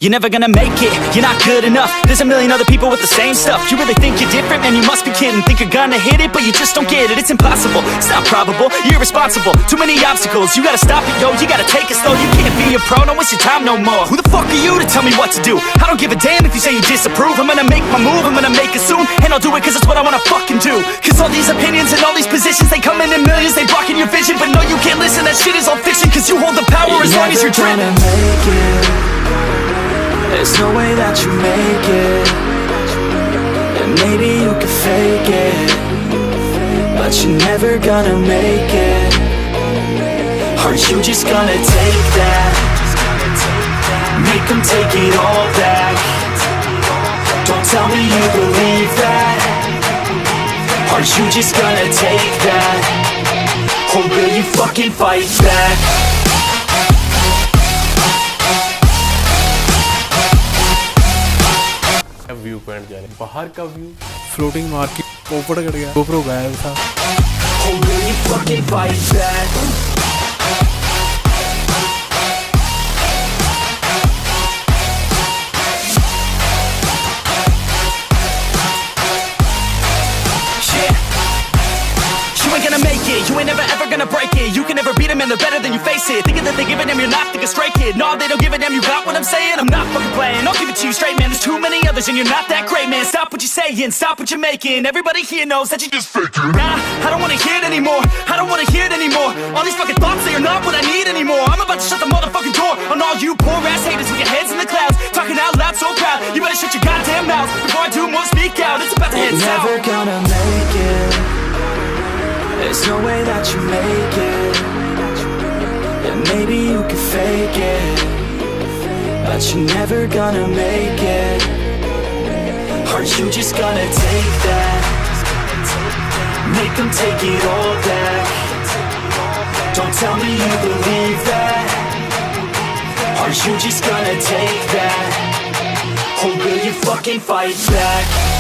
You're never gonna make it, you're not good enough. There's a million other people with the same stuff. You really think you're different? Man, you must be kidding. Think you're gonna hit it, but you just don't get it. It's impossible, it's not probable, you're irresponsible. Too many obstacles, you gotta stop it, yo. You gotta take it slow, you can't be a pro. Don't waste your time no more. Who the fuck are you to tell me what to do? I don't give a damn if you say you disapprove. I'm gonna make my move, I'm gonna make it soon. And I'll do it cause it's what I wanna fucking do. Cause all these opinions and all these positions, they come in millions, they blocking your vision. But no, you can't listen, that shit is all fiction. Cause you hold the power as long as you're dreaming. Make it. There's no way that you make it. And maybe you can fake it, but you're never gonna make it. Are you just gonna take that? Make them take it all back. Don't tell me you believe that. Are you just gonna take that? Or will you fucking fight back? View point जा रहे हैं, बाहर का view floating मार के पोपड़ cut गया, GoPro गायब था। Oh, will you fucking fight back? You ain't never ever gonna break it. You can never beat them and they're better than you face it. Thinking that they give a damn, you're not thinking straight, kid. No, they don't give a damn, you got what I'm saying? I'm not fucking playing, I'll give it to you straight, man. There's too many others and you're not that great, man. Stop what you're saying, stop what you're making. Everybody here knows that you just faking. Nah, I don't wanna hear it anymore, I don't wanna hear it anymore. All these fucking thoughts, they are not what I need anymore. I'm about to shut the motherfucking door on all you poor ass haters with your heads in the clouds, talking out loud so proud. You better shut your goddamn mouth before I do more speak out. It's about to head south. You're never gonna make it. There's no way that you make it. And maybe you can fake it, but you're never gonna make it. Are you just gonna take that? Make them take it all back. Don't tell me you believe that. Are you just gonna take that? Or will you fucking fight back?